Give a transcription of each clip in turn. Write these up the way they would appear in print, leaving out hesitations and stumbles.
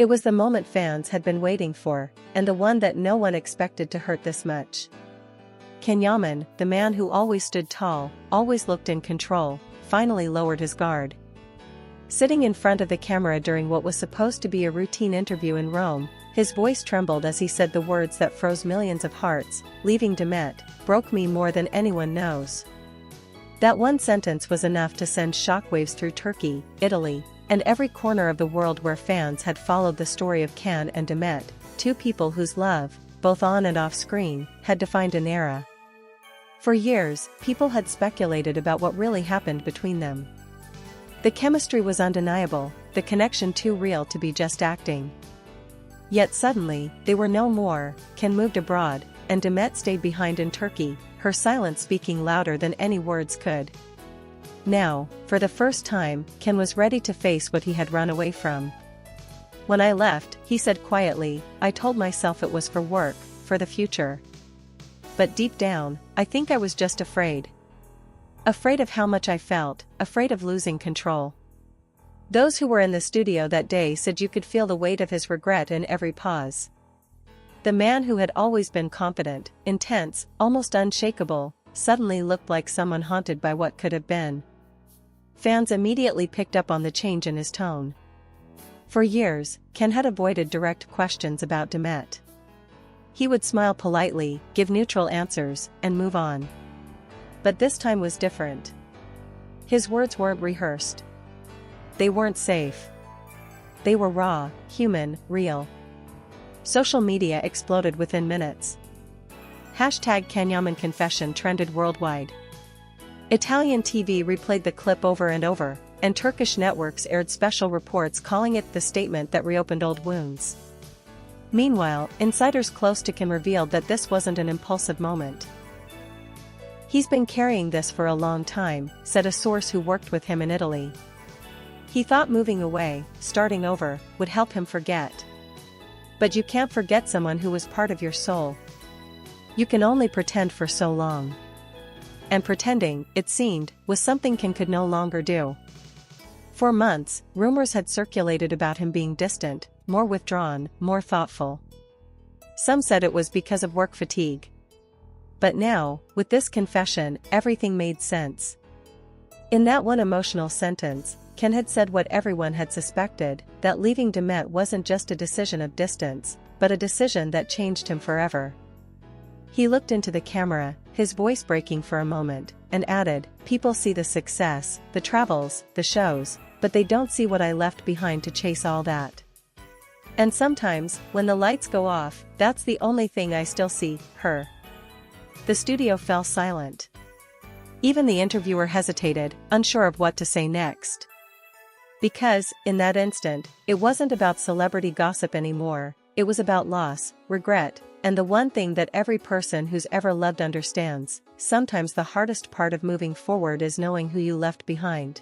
It was the moment fans had been waiting for, and the one that no one expected to hurt this much. Yaman, the man who always stood tall, always looked in control, finally lowered his guard. Sitting in front of the camera during what was supposed to be a routine interview in Rome, his voice trembled as he said the words that froze millions of hearts. "Leaving Demet broke me more than anyone knows." That one sentence was enough to send shockwaves through Turkey, Italy, and every corner of the world where fans had followed the story of Can and Demet, two people whose love, both on and off screen, had defined an era. For years, people had speculated about what really happened between them. The chemistry was undeniable, the connection too real to be just acting. Yet suddenly, they were no more. Can moved abroad, and Demet stayed behind in Turkey, her silence speaking louder than any words could. Now, for the first time, Can was ready to face what he had run away from. "When I left," he said quietly, "I told myself it was for work, for the future. But deep down, I think I was just afraid. Afraid of how much I felt, afraid of losing control." Those who were in the studio that day said you could feel the weight of his regret in every pause. The man who had always been confident, intense, almost unshakable, suddenly looked like someone haunted by what could have been. Fans immediately picked up on the change in his tone. For years, Can had avoided direct questions about Demet. He would smile politely, give neutral answers, and move on. But this time was different. His words weren't rehearsed. They weren't safe. They were raw, human, real. Social media exploded within minutes. #CanYaman confession trended worldwide. Italian TV replayed the clip over and over, and Turkish networks aired special reports calling it the statement that reopened old wounds. Meanwhile, insiders close to Can revealed that this wasn't an impulsive moment. "He's been carrying this for a long time," said a source who worked with him in Italy. "He thought moving away, starting over, would help him forget. But you can't forget someone who was part of your soul. You can only pretend for so long." And pretending, it seemed, was something Can could no longer do. For months, rumors had circulated about him being distant, more withdrawn, more thoughtful. Some said it was because of work fatigue. But now, with this confession, everything made sense. In that one emotional sentence, Can had said what everyone had suspected, that leaving Demet wasn't just a decision of distance, but a decision that changed him forever. He looked into the camera, his voice breaking for a moment, and added, "People see the success, the travels, the shows, but they don't see what I left behind to chase all that. And sometimes, when the lights go off, that's the only thing I still see, her." The studio fell silent. Even the interviewer hesitated, unsure of what to say next. Because, in that instant, it wasn't about celebrity gossip anymore, it was about loss, regret, and the one thing that every person who's ever loved understands: sometimes the hardest part of moving forward is knowing who you left behind.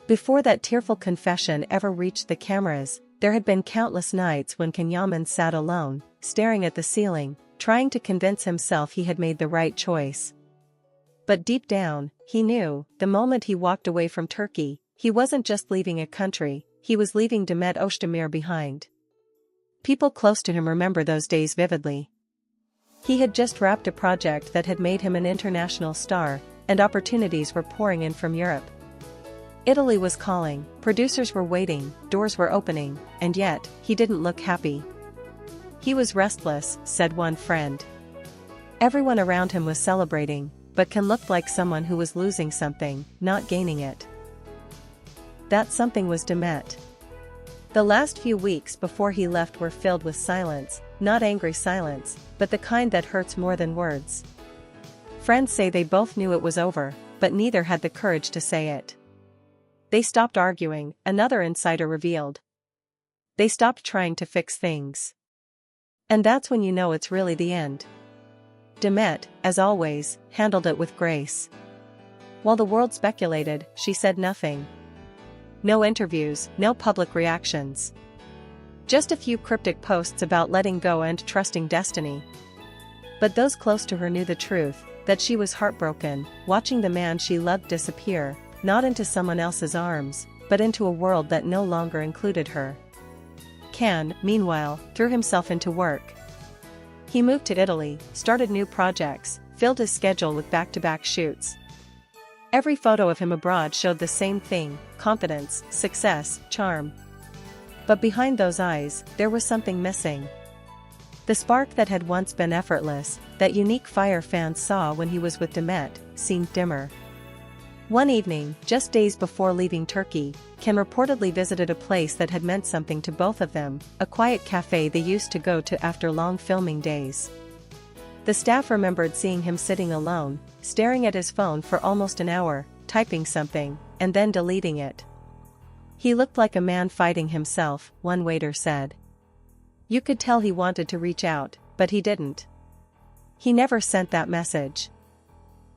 Before that tearful confession ever reached the cameras, there had been countless nights when Yaman sat alone, staring at the ceiling, trying to convince himself he had made the right choice. But deep down, he knew, the moment he walked away from Turkey, he wasn't just leaving a country, he was leaving Demet Özdemir behind. People close to him remember those days vividly. He had just wrapped a project that had made him an international star, and opportunities were pouring in from Europe. Italy was calling, producers were waiting, doors were opening, and yet, he didn't look happy. "He was restless," said one friend. Everyone around him was celebrating, but Can looked like someone who was losing something, not gaining it. That something was Demet. The last few weeks before he left were filled with silence, not angry silence, but the kind that hurts more than words. Friends say they both knew it was over, but neither had the courage to say it. They stopped arguing, another insider revealed. They stopped trying to fix things. And that's when you know it's really the end. Demet, as always, handled it with grace. While the world speculated, she said nothing. No interviews, no public reactions. Just a few cryptic posts about letting go and trusting destiny. But those close to her knew the truth, that she was heartbroken, watching the man she loved disappear, not into someone else's arms, but into a world that no longer included her. Can, meanwhile, threw himself into work. He moved to Italy, started new projects, filled his schedule with back-to-back shoots. Every photo of him abroad showed the same thing: confidence, success, charm. But behind those eyes, there was something missing. The spark that had once been effortless, that unique fire fans saw when he was with Demet, seemed dimmer. One evening, just days before leaving Turkey, Can reportedly visited a place that had meant something to both of them, a quiet cafe they used to go to after long filming days. The staff remembered seeing him sitting alone, staring at his phone for almost an hour, typing something, and then deleting it. He looked like a man fighting himself, one waiter said. You could tell he wanted to reach out, but he didn't. He never sent that message.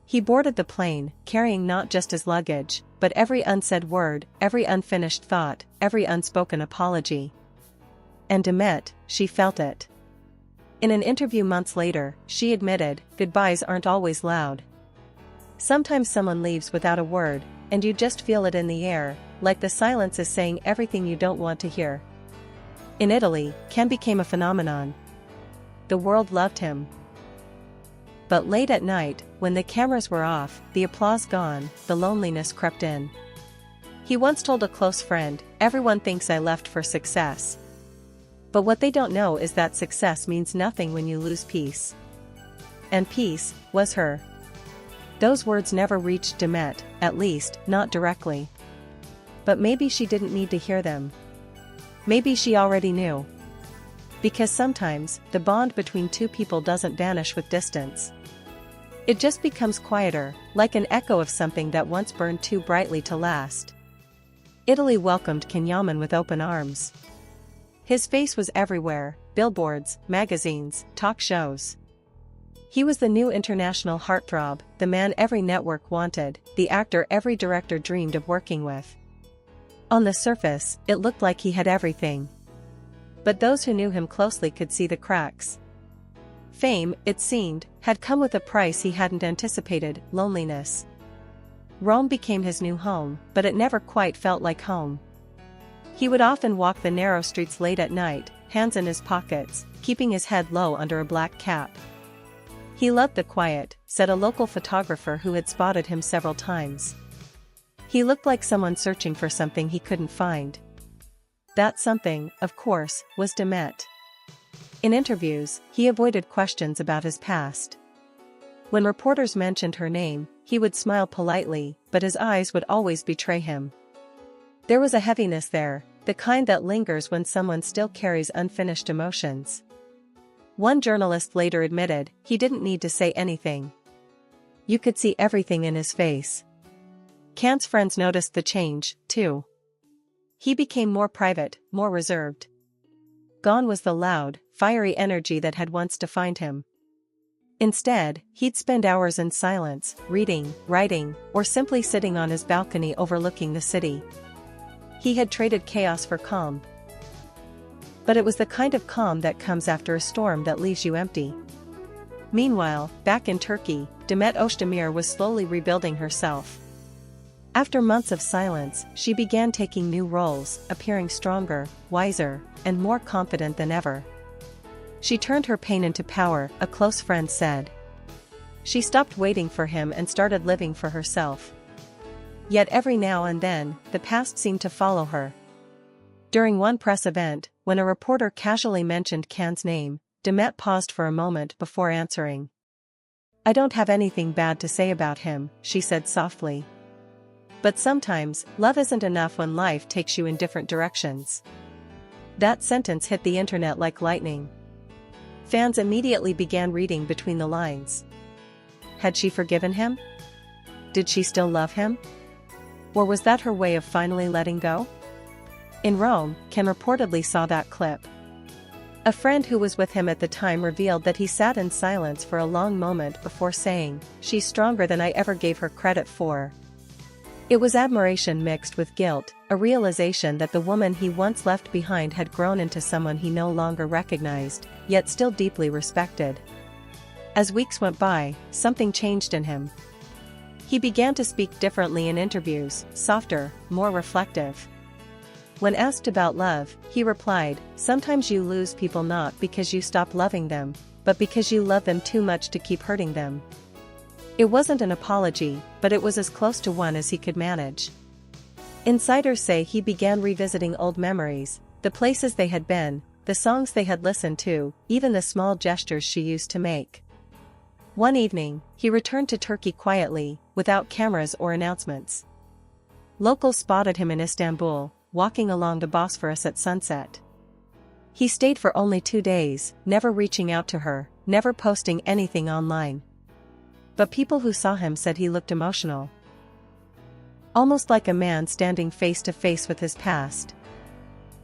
He boarded the plane, carrying not just his luggage, but every unsaid word, every unfinished thought, every unspoken apology. And Demet, she felt it. In an interview months later, she admitted, goodbyes aren't always loud. Sometimes someone leaves without a word, and you just feel it in the air, like the silence is saying everything you don't want to hear. In Italy, Can became a phenomenon. The world loved him. But late at night, when the cameras were off, the applause gone, the loneliness crept in. He once told a close friend, everyone thinks I left for success. But what they don't know is that success means nothing when you lose peace. And peace was her. Those words never reached Demet, at least, not directly. But maybe she didn't need to hear them. Maybe she already knew. Because sometimes, the bond between two people doesn't vanish with distance. It just becomes quieter, like an echo of something that once burned too brightly to last. Italy welcomed Yaman with open arms. His face was everywhere: billboards, magazines, talk shows. He was the new international heartthrob, the man every network wanted, the actor every director dreamed of working with. On the surface, it looked like he had everything. But those who knew him closely could see the cracks. Fame, it seemed, had come with a price he hadn't anticipated: loneliness. Rome became his new home, but it never quite felt like home. He would often walk the narrow streets late at night, hands in his pockets, keeping his head low under a black cap. He loved the quiet, said a local photographer who had spotted him several times. He looked like someone searching for something he couldn't find. That something, of course, was Demet. In interviews, he avoided questions about his past. When reporters mentioned her name, he would smile politely, but his eyes would always betray him. There was a heaviness there, the kind that lingers when someone still carries unfinished emotions. One journalist later admitted, he didn't need to say anything. You could see everything in his face. Can's friends noticed the change, too. He became more private, more reserved. Gone was the loud, fiery energy that had once defined him. Instead, he'd spend hours in silence, reading, writing, or simply sitting on his balcony overlooking the city. He had traded chaos for calm. But it was the kind of calm that comes after a storm that leaves you empty. Meanwhile, back in Turkey, Demet Özdemir was slowly rebuilding herself. After months of silence, she began taking new roles, appearing stronger, wiser, and more confident than ever. She turned her pain into power, a close friend said. She stopped waiting for him and started living for herself. Yet every now and then, the past seemed to follow her. During one press event, when a reporter casually mentioned Can's name, Demet paused for a moment before answering. I don't have anything bad to say about him, she said softly. But sometimes, love isn't enough when life takes you in different directions. That sentence hit the internet like lightning. Fans immediately began reading between the lines. Had she forgiven him? Did she still love him? Or was that her way of finally letting go? In Rome, Can reportedly saw that clip. A friend who was with him at the time revealed that he sat in silence for a long moment before saying, "She's stronger than I ever gave her credit for." It was admiration mixed with guilt, a realization that the woman he once left behind had grown into someone he no longer recognized, yet still deeply respected. As weeks went by, something changed in him. He began to speak differently in interviews, softer, more reflective. When asked about love, he replied, "Sometimes you lose people not because you stop loving them, but because you love them too much to keep hurting them." It wasn't an apology, but it was as close to one as he could manage. Insiders say he began revisiting old memories, the places they had been, the songs they had listened to, even the small gestures she used to make. One evening, he returned to Turkey quietly, without cameras or announcements. Locals spotted him in Istanbul, walking along the Bosphorus at sunset. He stayed for only 2 days, never reaching out to her, never posting anything online. But people who saw him said he looked emotional. Almost like a man standing face to face with his past.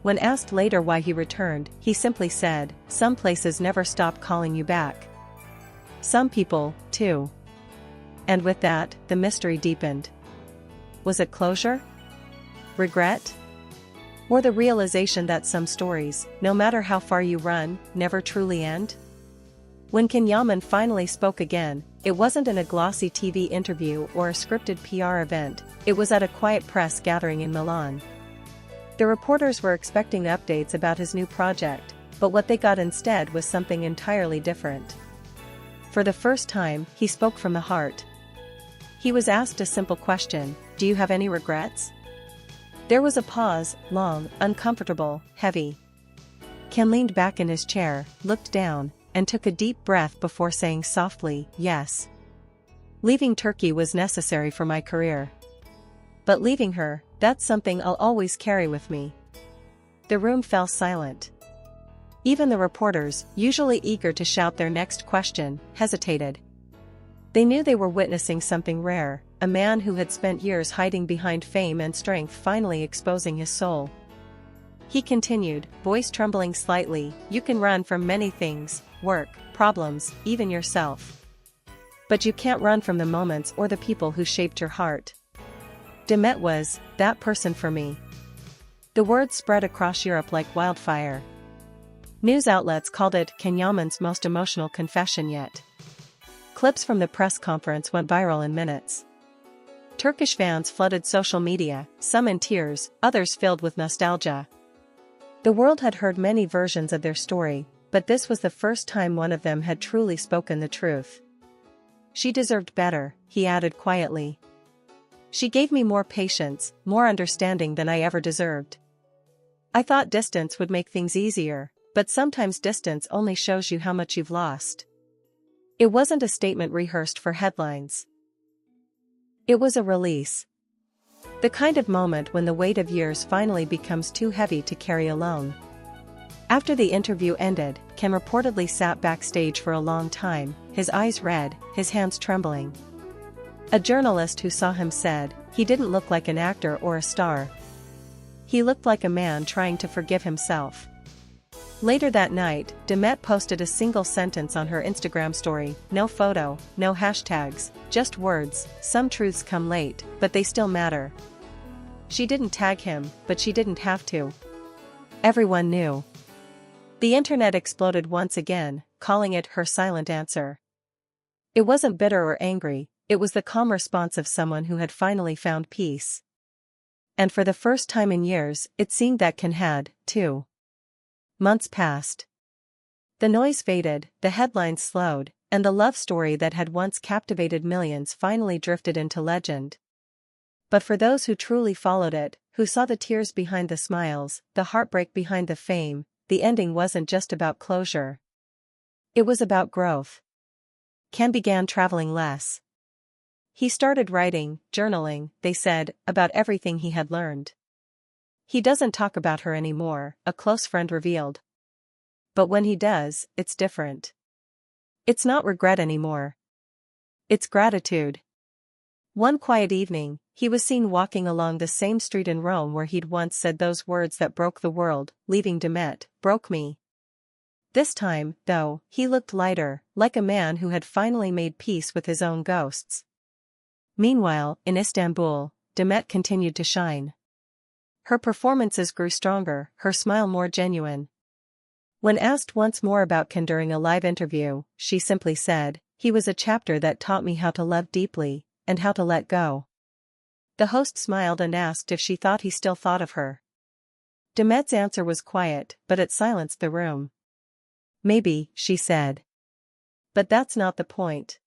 When asked later why he returned, he simply said, "Some places never stop calling you back. Some people, too." And with that, the mystery deepened. Was it closure? Regret? Or the realization that some stories, no matter how far you run, never truly end? When Yaman finally spoke again, it wasn't in a glossy TV interview or a scripted PR event, it was at a quiet press gathering in Milan. The reporters were expecting updates about his new project, but what they got instead was something entirely different. For the first time, he spoke from the heart. He was asked a simple question, "Do you have any regrets?" There was a pause, long, uncomfortable, heavy. Ken leaned back in his chair, looked down, and took a deep breath before saying softly, "Yes. Leaving Turkey was necessary for my career. But leaving her, that's something I'll always carry with me." The room fell silent. Even the reporters, usually eager to shout their next question, hesitated. They knew they were witnessing something rare, a man who had spent years hiding behind fame and strength finally exposing his soul. He continued, voice trembling slightly, "You can run from many things, work, problems, even yourself. But you can't run from the moments or the people who shaped your heart. Demet was that person for me." The words spread across Europe like wildfire. News outlets called it Ken Yaman's most emotional confession yet. Clips from the press conference went viral in minutes. Turkish fans flooded social media, some in tears, others filled with nostalgia. The world had heard many versions of their story, but this was the first time one of them had truly spoken the truth. "She deserved better," he added quietly. "She gave me more patience, more understanding than I ever deserved. I thought distance would make things easier, but sometimes distance only shows you how much you've lost." It wasn't a statement rehearsed for headlines. It was a release. The kind of moment when the weight of years finally becomes too heavy to carry alone. After the interview ended, Ken reportedly sat backstage for a long time, his eyes red, his hands trembling. A journalist who saw him said, "He didn't look like an actor or a star. He looked like a man trying to forgive himself." Later that night, Demet posted a single sentence on her Instagram story, no photo, no hashtags, just words, "Some truths come late, but they still matter." She didn't tag him, but she didn't have to. Everyone knew. The internet exploded once again, calling it her silent answer. It wasn't bitter or angry, it was the calm response of someone who had finally found peace. And for the first time in years, it seemed that Ken had, too. Months passed. The noise faded, the headlines slowed, and the love story that had once captivated millions finally drifted into legend. But for those who truly followed it, who saw the tears behind the smiles, the heartbreak behind the fame, the ending wasn't just about closure. It was about growth. Ken began traveling less. He started writing, journaling, they said, about everything he had learned. "He doesn't talk about her anymore," a close friend revealed. "But when he does, it's different. It's not regret anymore. It's gratitude." One quiet evening, he was seen walking along the same street in Rome where he'd once said those words that broke the world, "Leaving Demet broke me." This time, though, he looked lighter, like a man who had finally made peace with his own ghosts. Meanwhile, in Istanbul, Demet continued to shine. Her performances grew stronger, her smile more genuine. When asked once more about Ken during a live interview, she simply said, "He was a chapter that taught me how to love deeply, and how to let go." The host smiled and asked if she thought he still thought of her. Demet's answer was quiet, but it silenced the room. Maybe, she said. But that's not the point.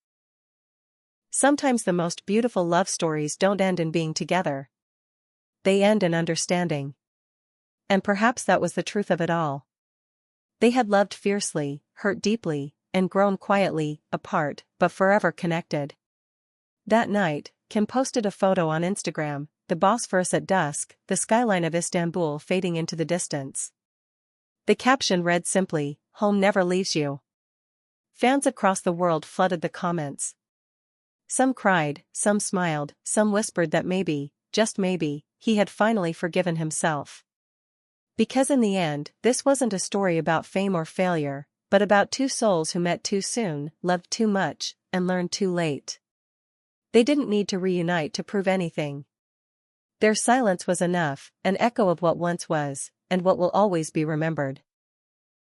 Sometimes the most beautiful love stories don't end in being together. They end in understanding. And perhaps that was the truth of it all. They had loved fiercely, hurt deeply, and grown quietly, apart, but forever connected. That night, Kim posted a photo on Instagram, the Bosphorus at dusk, the skyline of Istanbul fading into the distance. The caption read simply, "Home never leaves you." Fans across the world flooded the comments. Some cried, some smiled, some whispered that maybe, just maybe, he had finally forgiven himself. Because in the end, this wasn't a story about fame or failure, but about two souls who met too soon, loved too much, and learned too late. They didn't need to reunite to prove anything. Their silence was enough, an echo of what once was, and what will always be remembered.